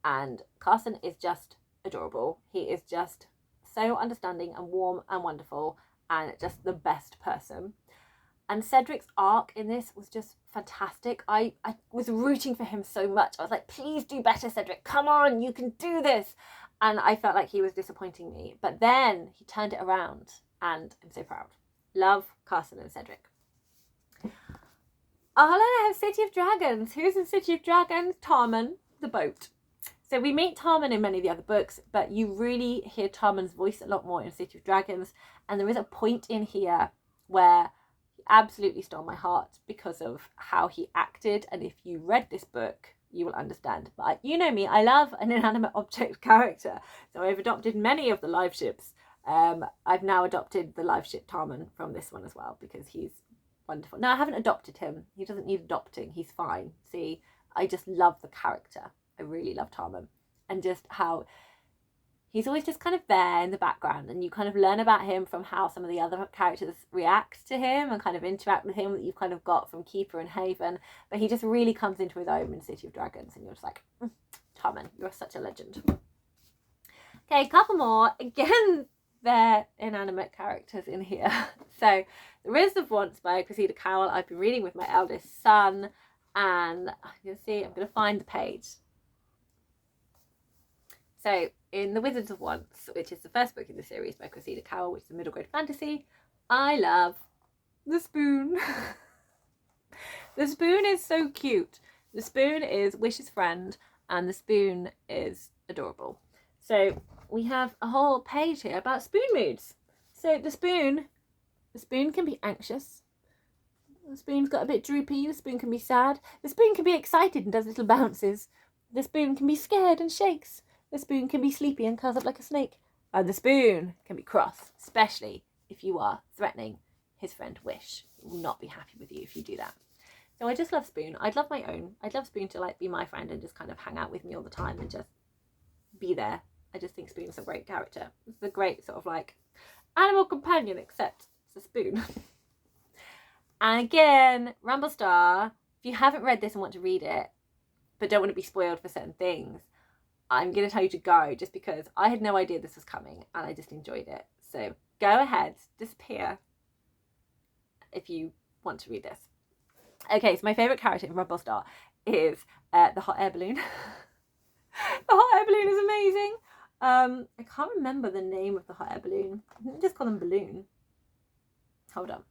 And Carson is just adorable. He is just so understanding and warm and wonderful and just the best person. And Cedric's arc in this was just fantastic. I was rooting for him so much. I was like, please do better, Cedric. Come on, you can do this. And I felt like he was disappointing me. But then he turned it around and I'm so proud. Love Carson and Cedric. Oh, hello, I have City of Dragons. Who's in City of Dragons? Tarman, the boat. So we meet Tarman in many of the other books, but you really hear Tarman's voice a lot more in City of Dragons. And there is a point in here where he absolutely stole my heart because of how he acted. And if you read this book, you will understand. But you know me, I love an inanimate object character. So I've adopted many of the live ships. I've now adopted the live ship Tarman from this one as well because he's wonderful. No, I haven't adopted him. He doesn't need adopting. He's fine. See, I just love the character. I really love Tarman, and just how he's always just kind of there in the background, and you kind of learn about him from how some of the other characters react to him and kind of interact with him, that you've kind of got from Keeper and Haven. But he just really comes into his own in City of Dragons, and you're just like, Tarman, you're such a legend. Okay, a couple more. Again, they're inanimate characters in here. So The Riz of Once by Cressida Cowell, I've been reading with my eldest son, and you'll see, I'm going to find the page. So in The Wizards of Once, which is the first book in the series by Cressida Cowell, which is a middle grade fantasy, I love the spoon. The spoon is so cute. The spoon is Wish's friend, and the spoon is adorable. So we have a whole page here about spoon moods. So the spoon can be anxious. The spoon's got a bit droopy. The spoon can be sad. The spoon can be excited and does little bounces. The spoon can be scared and shakes. The spoon can be sleepy and curls up like a snake. And the spoon can be cross, especially if you are threatening his friend Wish. He will not be happy with you if you do that. So I just love Spoon. I'd love my own. I'd love Spoon to like be my friend and just kind of hang out with me all the time and just be there. I just think Spoon's a great character. It's a great sort of like animal companion, except it's a spoon. And again, Rumblestar, if you haven't read this and want to read it, but don't want to be spoiled for certain things, I'm going to tell you to go, just because I had no idea this was coming and I just enjoyed it. So go ahead, disappear if you want to read this. Okay, so my favourite character in Rumblestar is the hot air balloon. The hot air balloon is amazing. I can't remember the name of the hot air balloon. I think just call them Balloon. Hold on.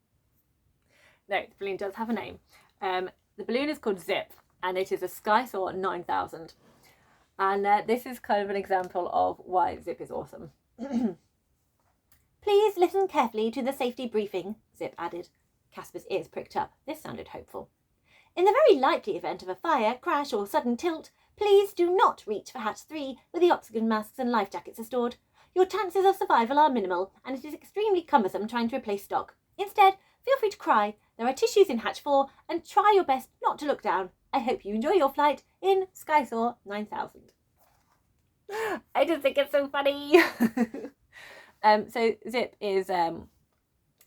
No, the balloon does have a name. The balloon is called Zip, and it is a Skysaw 9000. And this is kind of an example of why Zip is awesome. Please listen carefully to the safety briefing, Zip added. Casper's ears pricked up. This sounded hopeful. In the very likely event of a fire, crash, or sudden tilt, please do not reach for hatch 3, where the oxygen masks and life jackets are stored. Your chances of survival are minimal, and it is extremely cumbersome trying to replace stock. Instead, feel free to cry. There are tissues in hatch 4, and try your best not to look down. I hope you enjoy your flight in Skysaw 9000. I just think it's so funny. So Zip is a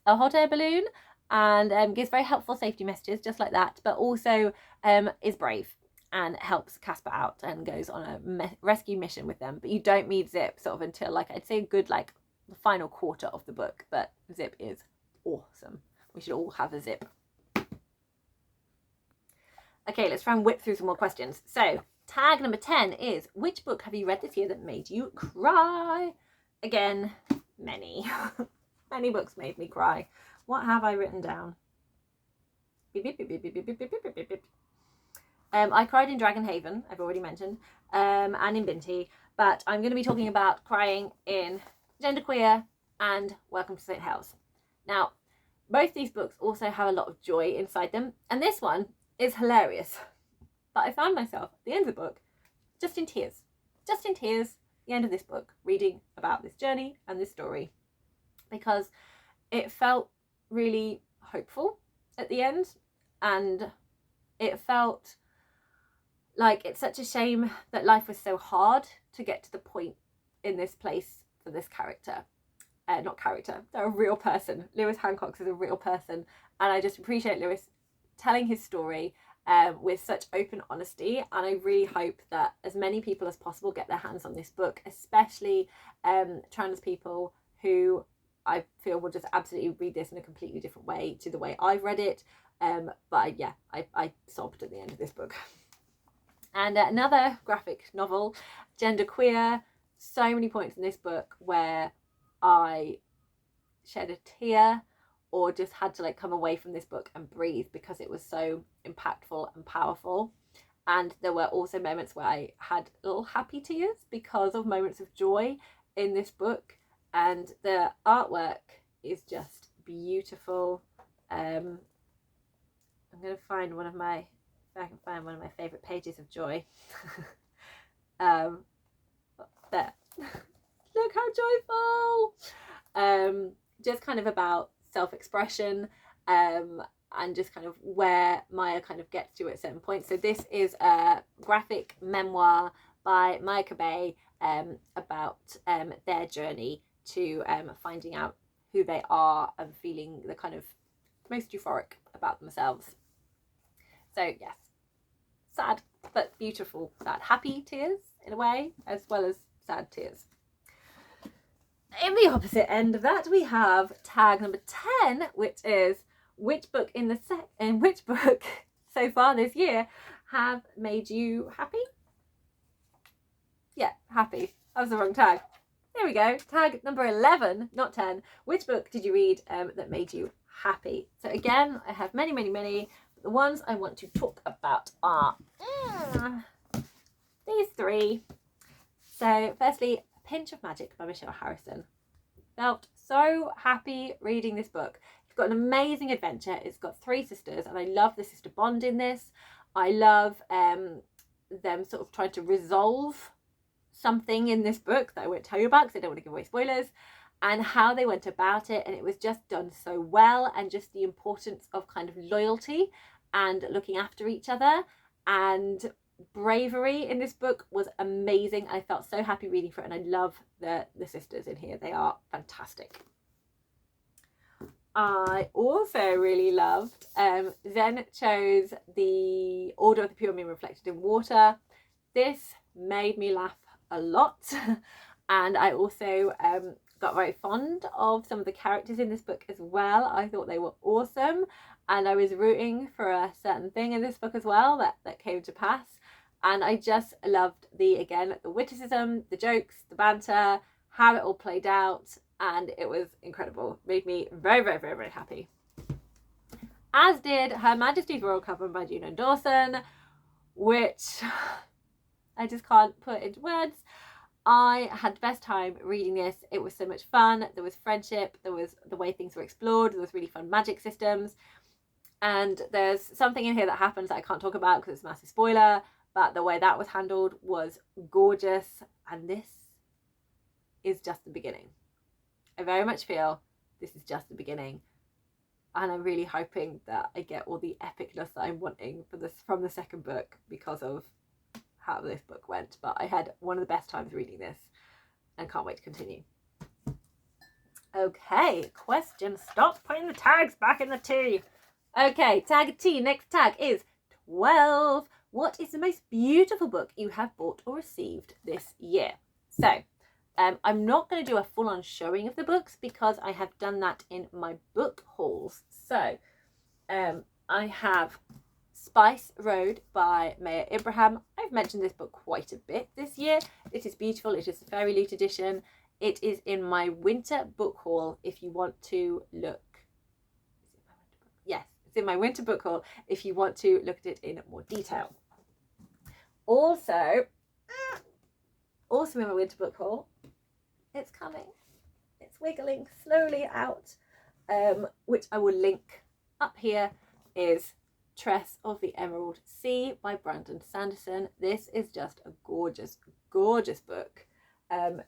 hot air balloon, and gives very helpful safety messages just like that, but also is brave and helps Casper out and goes on a rescue mission with them. But you don't meet Zip sort of until, like, I'd say a good like the final quarter of the book. But Zip is awesome. We should all have a Zip. Okay, let's try and whip through some more questions. So tag number 10 is, which book have you read this year that made you cry? Again, many. Many books made me cry. What have I written down? Beep, beep, beep, beep, beep, beep, beep, beep, beep, beep, beep. I cried in Dragonhaven, I've already mentioned, and in Binti, but I'm going to be talking about crying in Genderqueer and Welcome to St. Helens. Now, both these books also have a lot of joy inside them, and this one is hilarious. But I found myself at the end of the book just in tears. Just in tears, the end of this book, reading about this journey and this story, because it felt really hopeful at the end, and it felt like it's such a shame that life was so hard to get to the point in this place for this character. Not character, they're a real person. Lewis Hancock is a real person, and I just appreciate Lewis telling his story with such open honesty, and I really hope that as many people as possible get their hands on this book, especially trans people who I feel will just absolutely read this in a completely different way to the way I've read it. But yeah, I sobbed at the end of this book. And another graphic novel, Genderqueer. So many points in this book where I shed a tear or just had to like come away from this book and breathe, because it was so impactful and powerful. And there were also moments where I had little happy tears because of moments of joy in this book. And the artwork is just beautiful. I'm going to find one of my, if I can find one of my favourite pages of joy. There. Look how joyful. Just kind of about self-expression, and just kind of where Maya kind of gets to at certain points. So this is a graphic memoir by Maya Kabay about their journey to finding out who they are and feeling the kind of most euphoric about themselves. So yes, sad but beautiful, sad, happy tears in a way, as well as sad tears. In the opposite end of that, we have tag number 10, which is which book so far this year have made you happy? Yeah, happy. That was the wrong tag. There we go. Tag number 11, not 10. Which book did you read that made you happy? So again, I have many, many, many. But the ones I want to talk about are these three. So firstly, A Pinch of Magic by Michelle Harrison. Felt so happy reading this book. It's got an amazing adventure. It's got 3 sisters, and I love the sister bond in this. I love them sort of trying to resolve something in this book that I won't tell you about because I don't want to give away spoilers, and how they went about it. And it was just done so well, and just the importance of kind of loyalty and looking after each other and bravery in this book was amazing. I felt so happy reading for it, and I love the sisters in here. They are fantastic. I also really loved Zen chose The Order of the Pure Moon Reflected in Water. This made me laugh a lot, and I also got very fond of some of the characters in this book as well. I thought they were awesome, and I was rooting for a certain thing in this book as well that came to pass. And I just loved the witticism, the jokes, the banter, how it all played out, and it was incredible. It made me very, very, very, very happy. As did Her Majesty's Royal Coven by Juno Dawson, which I just can't put into words. I had the best time reading this. It was so much fun. There was friendship, there was the way things were explored, there was really fun magic systems, and there's something in here that happens that I can't talk about because it's a massive spoiler, but the way that was handled was gorgeous, and this is just the beginning. I very much feel this is just the beginning, and I'm really hoping that I get all the epicness that I'm wanting from the second book because of how this book went. But I had one of the best times reading this and can't wait to continue. Okay, question. Stop putting the tags back in the T. Okay, tag T. Next tag is 12. What is the most beautiful book you have bought or received this year? So I'm not going to do a full-on showing of the books because I have done that in my book hauls. So I have Spice Road by Maya Ibrahim. I've mentioned this book quite a bit this year. It is beautiful. It is a fairy loot edition. It is in my winter book haul if you want to look. Yes, it's in my winter book haul if you want to look at it in more detail. Also in my winter book haul, it's coming. It's wiggling slowly out, which I will link up here, is Tress of the Emerald Sea by Brandon Sanderson. This is just a gorgeous, gorgeous book.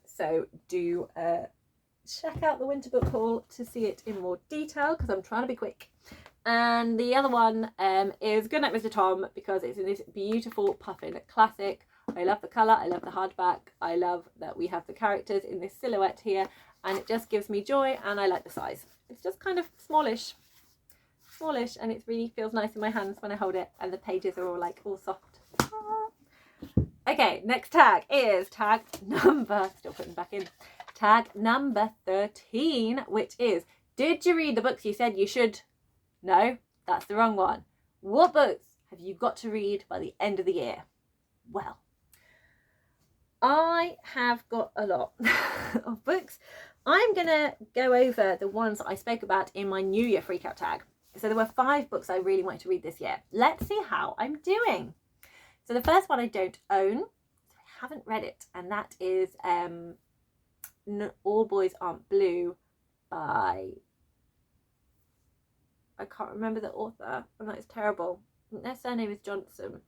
So do check out the winter book haul to see it in more detail because I'm trying to be quick. And the other one is Goodnight Mr. Tom, because it's in this beautiful puffin classic. I love the colour, I love the hardback, I love that we have the characters in this silhouette here, and it just gives me joy, and I like the size. It's just kind of smallish, and it really feels nice in my hands when I hold it, and the pages are all soft. Okay, next tag is tag number 13, which is, did you read the books you said you should? No, that's the wrong one. What books have you got to read by the end of the year? Well, I have got a lot of books. I'm going to go over the ones I spoke about in my New Year Freakout tag. So there were 5 books I really wanted to read this year. Let's see how I'm doing. So the first one I don't own, so I haven't read it, and that is All Boys Aren't Blue by, I can't remember the author, and that is terrible. Their surname is Johnson.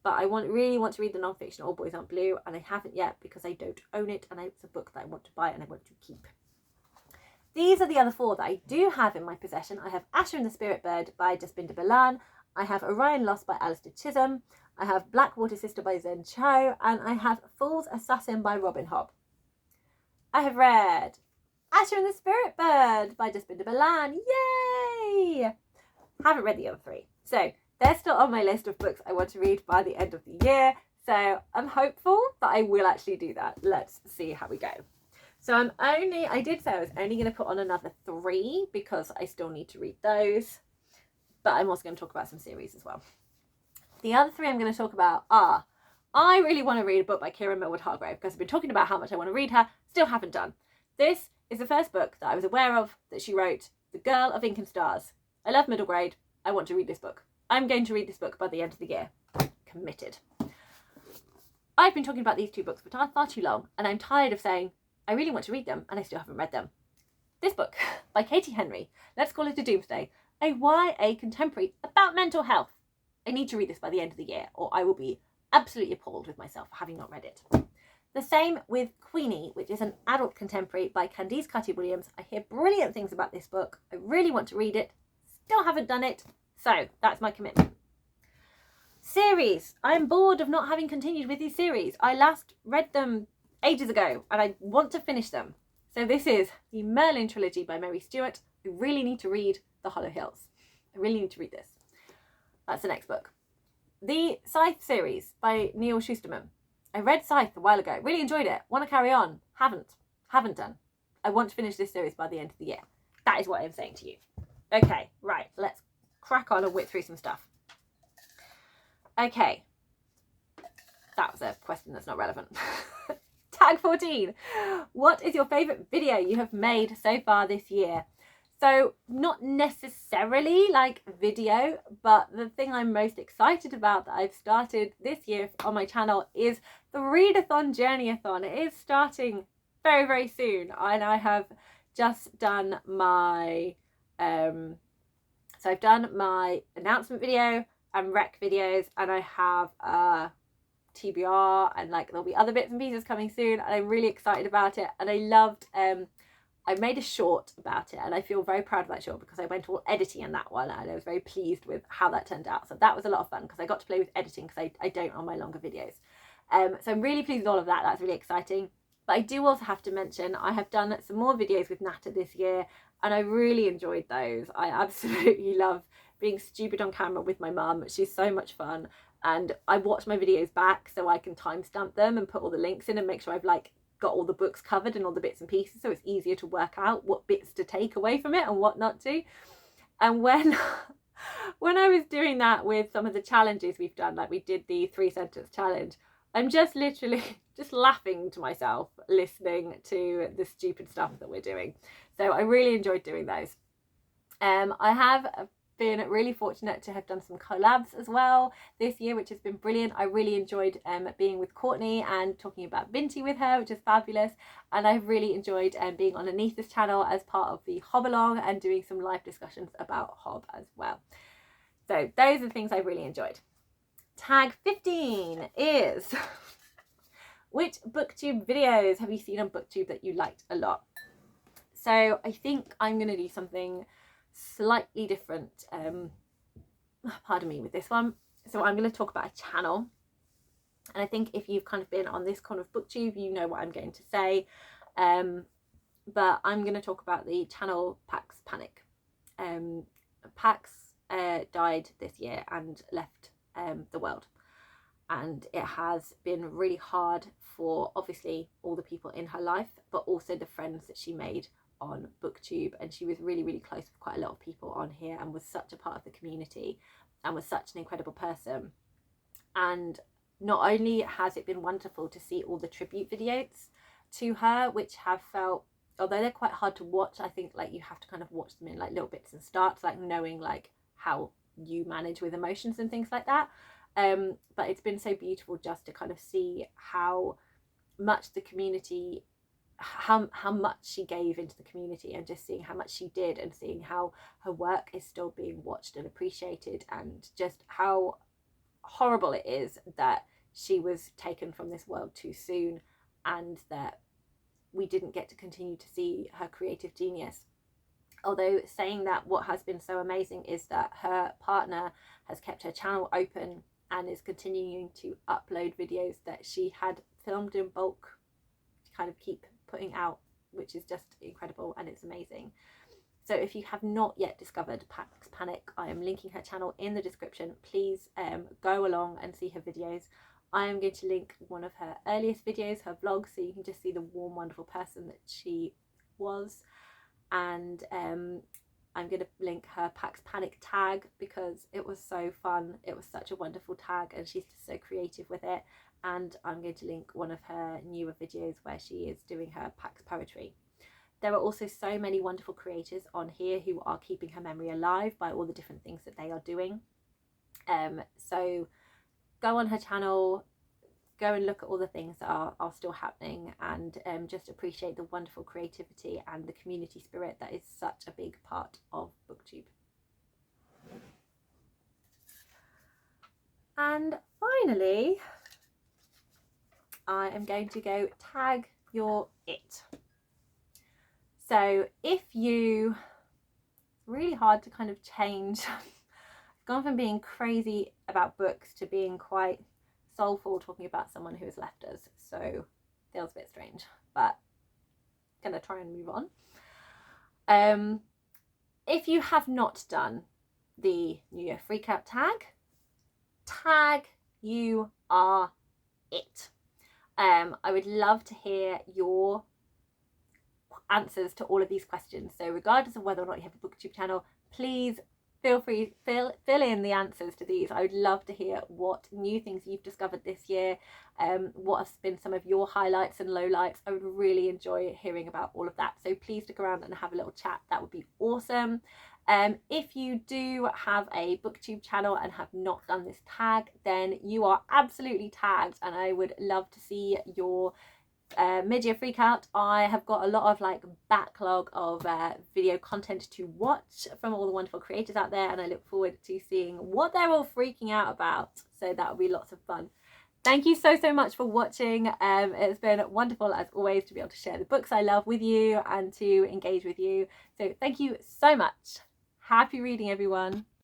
But I really want to read the non-fiction All Boys Aren't Blue, and I haven't yet because I don't own it, and it's a book that I want to buy and I want to keep. These are the other 4 that I do have in my possession. I have Asher and the Spirit Bird by Jaspinda Balan. I have Orion Lost by Alistair Chisholm. I have Blackwater Sister by Zen Cho. And I have Fool's Assassin by Robin Hobb. I have read Asher and the Spirit Bird by Jaspinda Balan. Yay! Haven't read the other 3. So they're still on my list of books I want to read by the end of the year. So I'm hopeful that I will actually do that. Let's see how we go. So I did say I was only going to put on another 3 because I still need to read those. But I'm also going to talk about some series as well. The other 3 I'm going to talk about are, I really want to read a book by Kira Millward Hargrave because I've been talking about how much I want to read her, still haven't done. This is the first book that I was aware of that she wrote, The Girl of Ink and Stars. I love middle grade. I want to read this book. I'm going to read this book by the end of the year. Committed. I've been talking about these 2 books for far too long, and I'm tired of saying, I really want to read them, and I still haven't read them. This book, by Katie Henry, let's call it a Doomsday, a YA contemporary about mental health. I need to read this by the end of the year, or I will be absolutely appalled with myself for having not read it. The same with Queenie, which is an adult contemporary by Candice Carty-Williams. I hear brilliant things about this book. I really want to read it. Still haven't done it, so that's my commitment. Series. I'm bored of not having continued with these series. I last read them ages ago and I want to finish them. So this is the Merlin trilogy by Mary Stewart. I really need to read The Hollow Hills. I really need to read this. That's the next book. The Scythe series by Neil Shusterman. I read Scythe a while ago. Really enjoyed it. Want to carry on. Haven't done. I want to finish this series by the end of the year. That is what I'm saying to you. Okay, right. Let's crack on and whip through some stuff. Okay. That was a question that's not relevant. Tag 14. What is your favourite video you have made so far this year? So not necessarily like video, but the thing I'm most excited about that I've started this year on my channel is the Readathon Journeyathon. It is starting very, very soon. And I have just done my, so I've done my announcement video and rec videos, and I have TBR, and like there'll be other bits and pieces coming soon, and I'm really excited about it. And I loved I made a short about it, and I feel very proud of that short because I went all editing in that one, and I was very pleased with how that turned out. So that was a lot of fun because I got to play with editing because I don't on my longer videos. So I'm really pleased with all of that. That's really exciting. But I do also have to mention I have done some more videos with Nata this year, and I really enjoyed those. I absolutely love being stupid on camera with my mum. She's so much fun. And I watch my videos back so I can timestamp them and put all the links in and make sure I've like got all the books covered and all the bits and pieces, so it's easier to work out what bits to take away from it and what not to. And when I was doing that with some of the challenges we've done, like we did the 3-sentence challenge, I'm just literally just laughing to myself listening to the stupid stuff that we're doing. So I really enjoyed doing those. I have been really fortunate to have done some collabs as well this year, which has been brilliant. I really enjoyed being with Courtney and talking about Vinty with her, which is fabulous. And I've really enjoyed being on Anita's channel as part of the Hob Along and doing some live discussions about Hob as well. So those are the things I've really enjoyed. Tag 15 is which Booktube videos have you seen on Booktube that you liked a lot? So I think I'm going to do something slightly different, pardon me, with this one. So I'm going to talk about a channel, and I think if you've kind of been on this corner of Booktube, you know what I'm going to say, but I'm going to talk about the channel Pax Panic. Pax died this year and left the world, and it has been really hard for obviously all the people in her life, but also the friends that she made on Booktube. And she was really, really close with quite a lot of people on here and was such a part of the community and was such an incredible person. And not only has it been wonderful to see all the tribute videos to her, which have felt, although they're quite hard to watch, I think like you have to kind of watch them in like little bits and starts, like knowing like how you manage with emotions and things like that. But it's been so beautiful just to kind of see how much the community, how much she gave into the community, and just seeing how much she did and seeing how her work is still being watched and appreciated, and just how horrible it is that she was taken from this world too soon, and that we didn't get to continue to see her creative genius. Although saying that, what has been so amazing is that her partner has kept her channel open and is continuing to upload videos that she had filmed in bulk to kind of keep putting out, which is just incredible, and it's amazing. So if you have not yet discovered Pax Panic, I am linking her channel in the description. Please go along and see her videos. I am going to link one of her earliest videos, her vlog, so you can just see the warm, wonderful person that she was. And I'm going to link her Pax Panic tag because it was so fun. It was such a wonderful tag and she's just so creative with it. And I'm going to link one of her newer videos where she is doing her Pax poetry. There are also so many wonderful creators on here who are keeping her memory alive by all the different things that they are doing. So go on her channel, go and look at all the things that are still happening, and just appreciate the wonderful creativity and the community spirit that is such a big part of Booktube. And finally, I am going to go tag your it. So if you, it's really hard to kind of change. I've gone from being crazy about books to being quite soulful talking about someone who has left us. So it feels a bit strange, but I'm gonna try and move on. If you have not done the New Year Freakout tag you are it. I would love to hear your answers to all of these questions. So regardless of whether or not you have a Booktube channel, please feel free, fill in the answers to these. I would love to hear what new things you've discovered this year, what has been some of your highlights and lowlights. I would really enjoy hearing about all of that. So please stick around and have a little chat. That would be awesome. If you do have a Booktube channel and have not done this tag, then you are absolutely tagged, and I would love to see your mid-year freakout. I have got a lot of backlog of video content to watch from all the wonderful creators out there, and I look forward to seeing what they're all freaking out about. So that will be lots of fun. Thank you so much for watching. It's been wonderful as always to be able to share the books I love with you and to engage with you. So thank you so much. Happy reading, everyone.